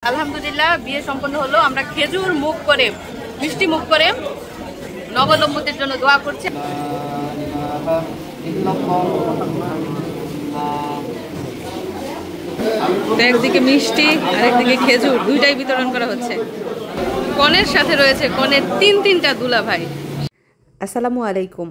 আলহামদুলিল্লাহ বিয়ে সম্পন্ন হলো। আমরা খেজুর মুখ করে, মিষ্টি মুখ করে নবদম্পতির জন্য দোয়া করছি। একদিকে মিষ্টি আর একদিকে খেজুর, দুইটাই বিতরণ করা হচ্ছে। কনের সাথে রয়েছে কনের তিনটা দুলা ভাই। আসসালামু আলাইকুম।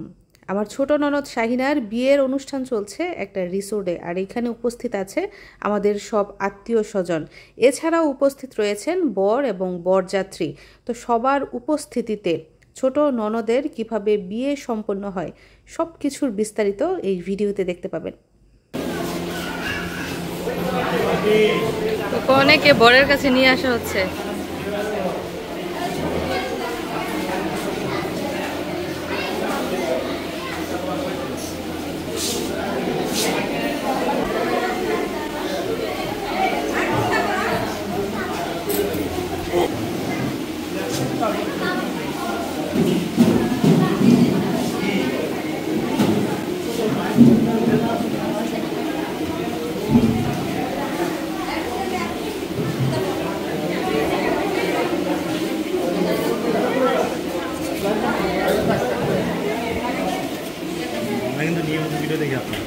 আমার ছোট ননদ শাহিনার বিয়ের অনুষ্ঠান চলছে একটা রিসোর্টে, আর এখানে উপস্থিত আছে আমাদের সব আত্মীয় স্বজন। এছাড়াও উপস্থিত রয়েছেন বর এবং বরযাত্রী। তো সবার উপস্থিতিতে ছোট ননদের কিভাবে বিয়ে সম্পন্ন হয় সব কিছুর বিস্তারিত এই ভিডিওতে দেখতে পাবেন। কনেকে বরের কাছে নিয়ে আসা হচ্ছে। কিন্তু নিয়মিত ভিডিও দেখি আপনার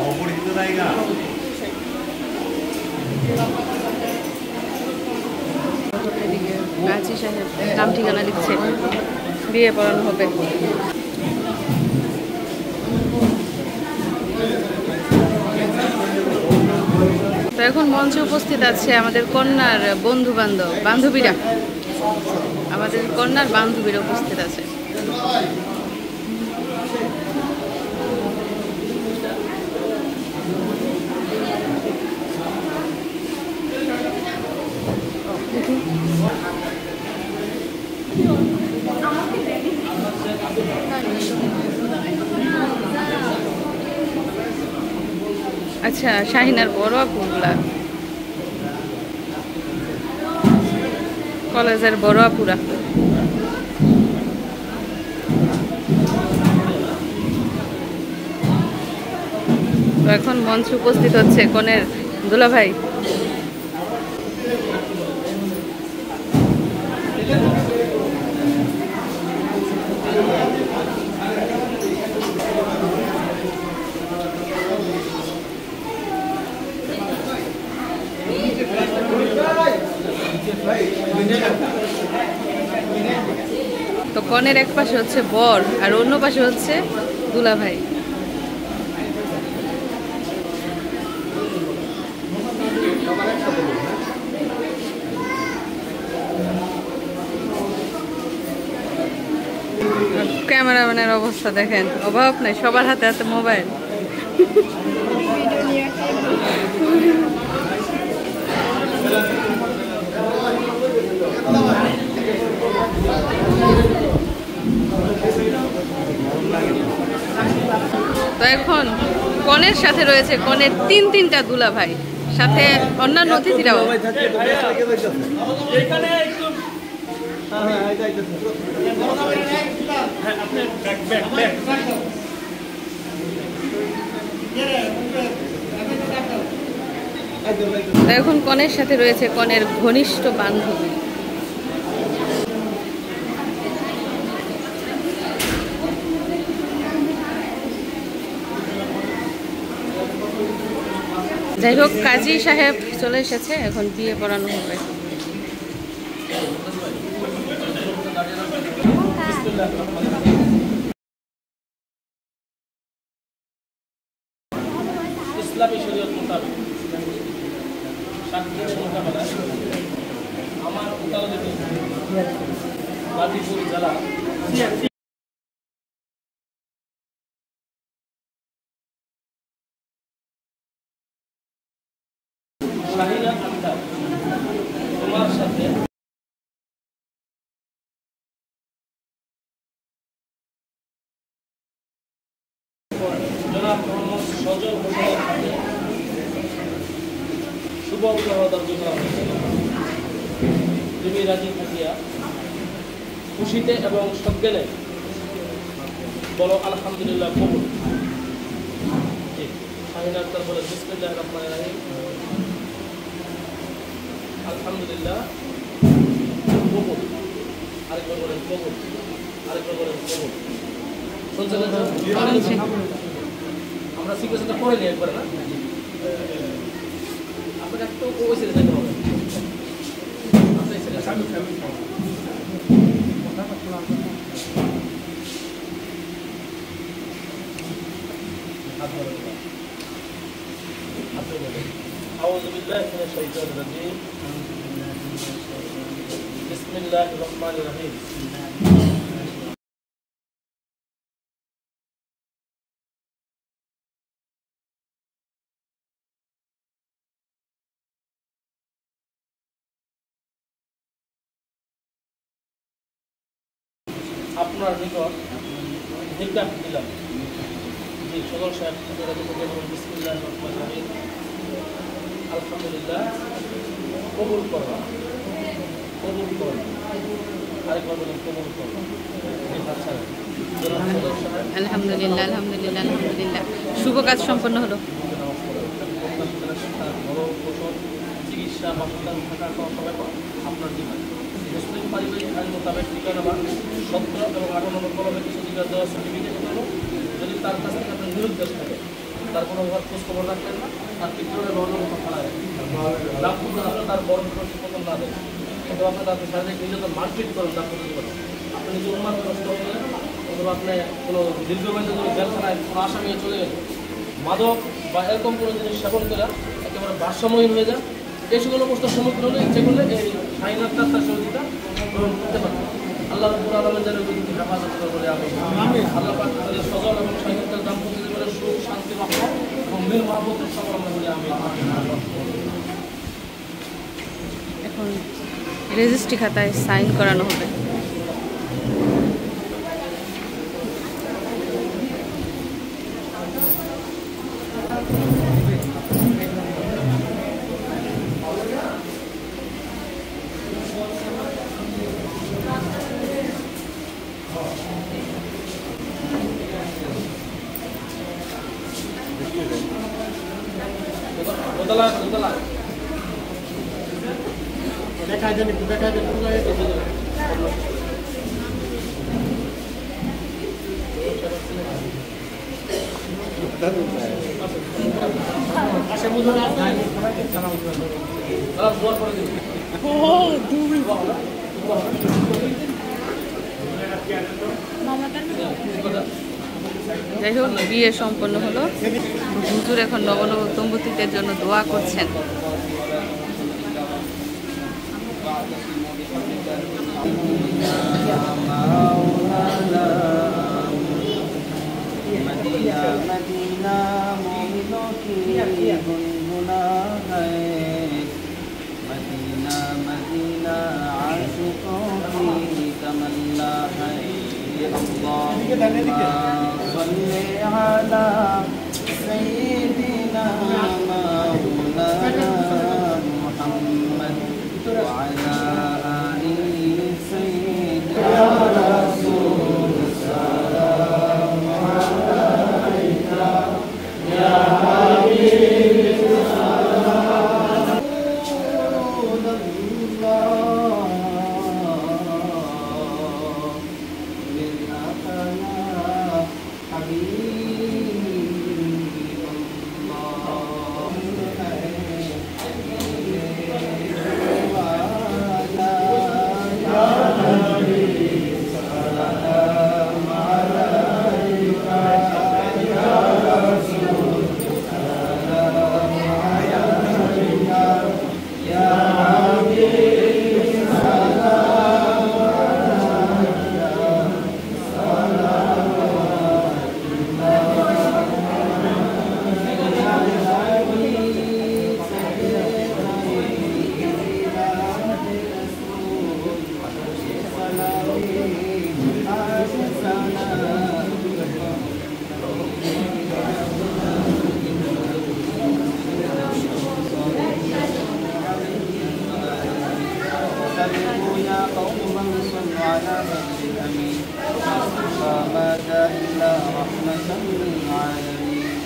অপরিচিত জায়গা। কাজী সাহেব নাম ঠিকানা লিখছে, বিয়ে পড়ানো হবে। তো এখন মঞ্চে উপস্থিত আছে আমাদের কন্যার বন্ধু বান্ধবীরা, আমাদের কন্যার বান্ধবীরা উপস্থিত আছে। আচ্ছা, শাহিনার বড় আপুগুলা, কলেজের বড় আপুরা। তো এখন মঞ্চে উপস্থিত হচ্ছে কনের দুলাভাই। তো কনের এক পাশে হচ্ছে বর আর অন্য পাশে হচ্ছে দুলাভাই। ক্যামেরাম্যানের অবস্থা দেখেন, অভাব নাই, সবার হাতে হাতে মোবাইল। তো এখন কনের সাথে রয়েছে কনের তিনটা দুলা ভাই, সাথে অন্যান্য অতিথিরাও। এখন কনের সাথে রয়েছে কনের ঘনিষ্ঠ বান্ধবী। যাই হোক, কাজী সাহেব চলে এসেছে, এখন বিয়ে পড়ানো হবে। ইসলামী শরীয়ত মোতাবেক সাক্ষীর মোকাবেলায় আমার গাজীপুর জেলা শাহিনা আক্তার তোমার সাথে জনাব মোহাম্মদ সজল হোসেনের সাথে শুভ বিবাহ দান। তুমি রাজি থাকিয়া খুশিতে এবং সজ্ঞানে বলো আলহামদুলিল্লাহ কবুল। শাহিন আক্তার বলে বিসমিল্লাহির রহমানির রহিম। আলহামদুলিল্লাহ কবুল। আরেকবার বলেন কবুল, আরেকবার বলেন কবুল। শুনছেন? আমরা সিকুয়েন্সটা পড়ে নিই একবার না, আপনার একটু ওই সাইডে যেতে হবে। আপনার এই সাইডে أعوذ بالله من الشيطان الرجيم بسم الله الرحمن الرحيم আপনার নিকট নিকাহ দিলাম। জি সদর সাহেব বিসমিল্লাহির রহমানির রহিম। আলহামদুলিল্লাহ কবুল করো, কবুল করো। আরেকবার বলেন কবুল করো। আচ্ছা আলহামদুলিল্লাহ আলহামদুলিল্লাহ আলহামদুলিল্লাহ। শুভ কাজ সম্পন্ন হলো। চিকিৎসা বাসস্থান থাকা সবাই আপনার জীবন মুসলিম পারিবারিক আইন মোতাবেক ঠিকানা বা 17 এবং 18 নম্বর কলমে কিছু অধিকার দেওয়ার সার্টিফিকেট হলো। যদি তার কাছ থেকে আপনার নিরুদ্দেশ থাকে, তার কোনো খোঁজ খবর রাখবেন না, তার পিছনে বর্ণ ফালায় দাম্পত্য আসলে তার বড় প্রতিপতন না দেয়, অথবা আপনার তাদের শারীরিক নির্যাতন মারপিট করেন দাম্পত্য জীবনে, আপনি নিজে উন্মান নষ্ট হলে অথবা আপনি কোনো দীর্ঘমেয়াদী যদি জেলখানায় কোনো আসামি চলে গেলে, মাদক বা এরকম কোনো জিনিস সেবন করে একেবারে ভারসাম্যহীন হয়ে যায়, এই সকল অবস্থার সম্মুখীন হলে ইচ্ছে করলে এই শাহিন আক্তার তার সহযোগিতা গ্রহণ করতে পারবে। আল্লাহ রাব্বুল আলামিন যেন ব্যক্তিকে হেফাজত করে বলে আমি আল্লাহ পাক তাদের সজল এবং শাহিন আক্তার দাম্পত্য জীবনের সুখ শান্তি রহমত এবং মিল মহব্বতের সকল আমরা বলে আমি। এখন রেজিস্ট্রি খাতায় সাইন করানো হবে। যাই হোক বিয়ে সম্পন্ন হলো। হুজুর এখন নবনব দম্পতিদের জন্য দোয়া করছেন। मदीना मोमिनों की गुनगुना है, मदीना मदीना आशिकों की तमन्ना है। अल्लाहुम्मा सल्ली अला सय्यिदिना मौलाना मुहम्मद व अला आलि सय्यिदिना रसूल सलाम अलैका या हबीब على بدر أمين مصطفى ما جاء إلا رحمة للعالمين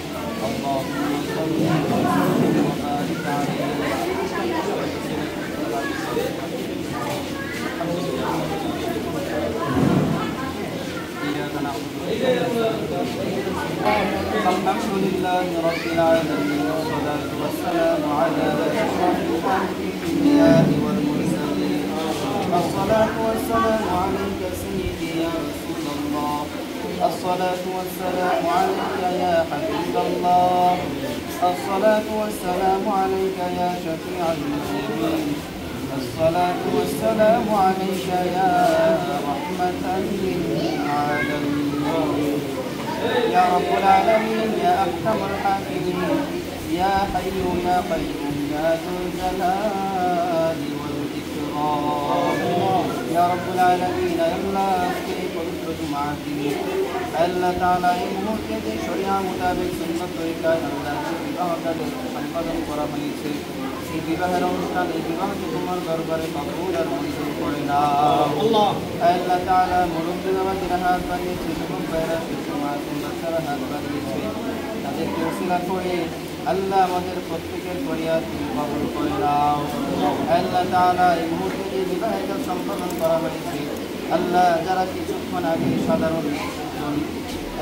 اللهم صل وسلم وبارك عليه إياك نعبد الحمد لله رب العالمين والصلاة والسلام على أشرف الأنبياء والمرسلين الصلاة والسلام عليك سيدي يا رسول الله الصلاة والسلام عليك يا حبيب الله الصلاة والسلام عليك يا شفيع المسلمين الصلاة والسلام عليك يا رحمة للعالمين يا رب العالمين يا أحكم الحاكمين يا حي يا قيوم يا ذو الجلال والإكرام يا رب العالمين يا الله كيف يخرج معك الله تعالى মুহূর্তে শরিয়া মোতাবেক সুন্নাত তরিকায় আল্লাহ বিবাহটাকে সম্পাদন করা হয়েছে এই বিবাহের অনুষ্ঠান এই বিবাহকে তোমার দরবারে কবুল আর মঞ্জুর করে নাও আল্লাহ তাআলা মুরব্বি বাবাদের হাত বাড়িয়েছে যুবক ভাইরা শিশু মাসুম বাচ্চারা হাত বাড়িয়েছে তাদেরকে ওসিলা করে আল্লাহ আমাদের প্রত্যেকের ফরিয়াদ তুমি কবুল করে নাও আল্লাহ তাআলা এই মুহূর্তে যে বিবাহটা সম্পাদন করা হয়েছে আল্লাহ যারা কিছুক্ষণ আগে সাধারণ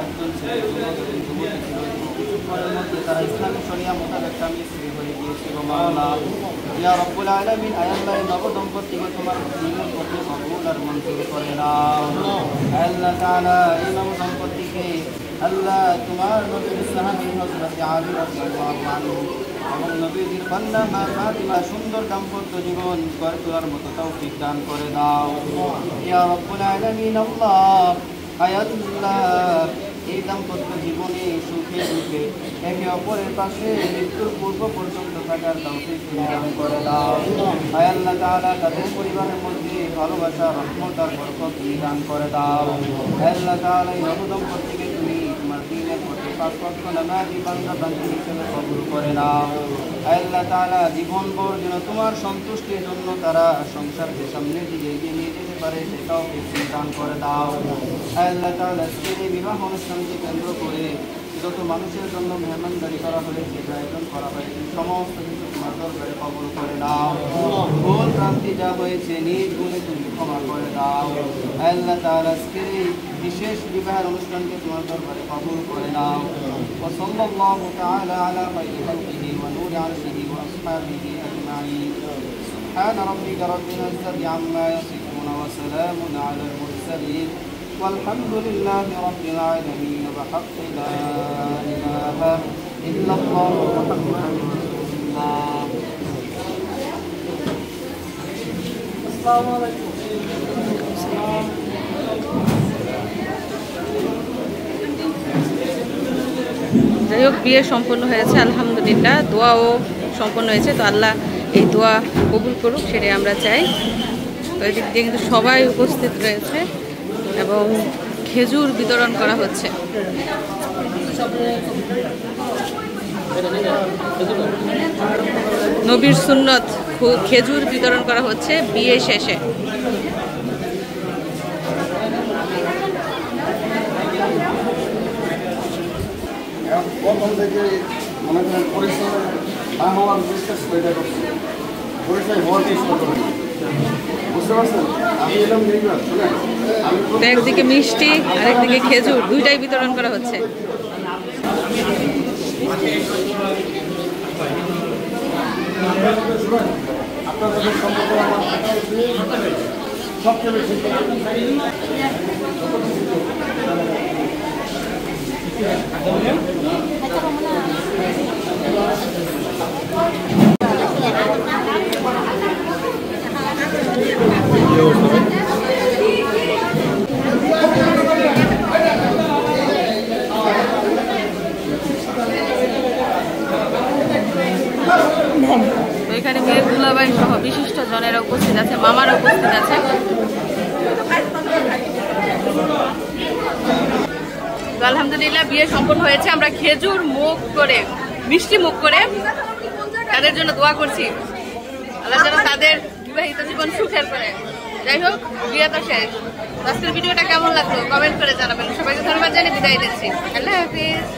একজন ছেলে যুবতী ছিল কিছুক্ষণের মধ্যে তারা ইসলামী শরিয়া মোতাবেক স্বামী স্ত্রী হয়ে গিয়েছিল মাওলা ইয়া রব্বুল আলামিন আল্লাহ নব দম্পতিকে তোমার দিনের পথে কবুল আর মঞ্জুর করে নাও আল্লাহ তাআলা এই নব দম্পতিকে আল্লাহ তোমার নবীর সাহাবী হযরত আলী রাদিয়াল্লাহু আনহু এবং নবীর কন্যা মা ফাতিমা সুন্দর দাম্পত্য জীবন গড়ে তোলার মতো তৌফিক দান করে দাও ইয়া রব্বুল আলামিন আল্লাহ আয়াতুল্লাহ এই দাম্পত্য জীবনে সুখে দুঃখে একে অপরের পাশে মৃত্যুর পূর্ব পর্যন্ত থাকার তৌফিক তুমি দান করে দাও আয় আল্লাহ তাআলা তাদের পরিবারের মধ্যে ভালোবাসা রহমত আর বরকত তুমি দান করে দাও আয় আল্লাহ তাআলা এই নব দম্পতিকে তুমি তোমার দ্বীনের পথে পাঁচ ওয়াক্ত নামাজি বান্দা বান্দী হিসেবে কবুল করে নাও আয় আল্লাহ তাআলা জীবনভর যেন তোমার সন্তুষ্টির জন্য তারা সংসারকে সামনের দিকে এগিয়ে নিয়ে যেতে পারে সেটাও তুমি দান করে দাও আয় আল্লাহ তাআলা এই বিবাহ অনুষ্ঠানকে কেন্দ্র করে যত মানুষের জন্য মেহমানদারি করা হয়েছে আয়োজন করা হয়েছে সমস্ত কিছু তোমার দরবারে কবুল করে দাও ভুল ভ্রান্তি যা হয়েছে নিজ গুণে তুমি ক্ষমা করে দাও আল্লাহ তাআলা আজকের এই বিশেষ বিবাহের অনুষ্ঠানকে তোমার দরবারে কবুল করে নাও ওয়া সাল্লাল্লাহু তাআলা আলা খায়রি খালকিহি ওয়া নূরি আরশিহি ওয়া আসহাবিহি আজমাইন সুবহান রাব্বিকা রাব্বিল ইজ্জাতি আম্মা ইয়াসিফুন ওয়া সালামুন আলাল মুরসালিন والحمد لله رب العالمين بحق لا إله إلا الله محمد رسول الله السلام عليكم যাই হোক বিয়ে সম্পন্ন হয়েছে আলহামদুলিল্লাহ দোয়াও সম্পন্ন হয়েছে তো আল্লাহ এই দোয়া কবুল করুক সেটাই আমরা চাই তো এদিক দিয়ে কিন্তু সবাই উপস্থিত রয়েছে এবং খেজুর বিতরণ করা হচ্ছে নবীর সুন্নত খেজুর বিতরণ করা হচ্ছে বিয়ে শেষে প্রথম থেকে মনে করেন পরিচয় না হওয়ার চেষ্টা পরিচয় হওয়ার চেষ্টা করেন বুঝতে পারছেন আমি এলাম দেখলাম শুনেন তো একদিকে মিষ্টি আর একদিকে খেজুর দুইটাই বিতরণ করা হচ্ছে আপনাদের সম্পর্কে আমার সবচেয়ে বেশি এখানে মেয়ের দুলাভাই সহ বিশিষ্ট জনেরা উপস্থিত আছে মামারা উপস্থিত আছে আলহামদুলিল্লাহ বিয়ে সম্পন্ন হয়েছে আমরা খেজুর মুখ করে মিষ্টি মুখ করে তাদের জন্য দোয়া করছি আল্লাহ যেন তাদের বিবাহিত জীবন সুখের করে যাই হোক বিয়ে তো শেষ। আজকের ভিডিওটা কেমন লাগলো কমেন্ট করে জানাবেন। সবাইকে ধন্যবাদ জানিয়ে বিদায় নিচ্ছি। আল্লাহ হাফিজ।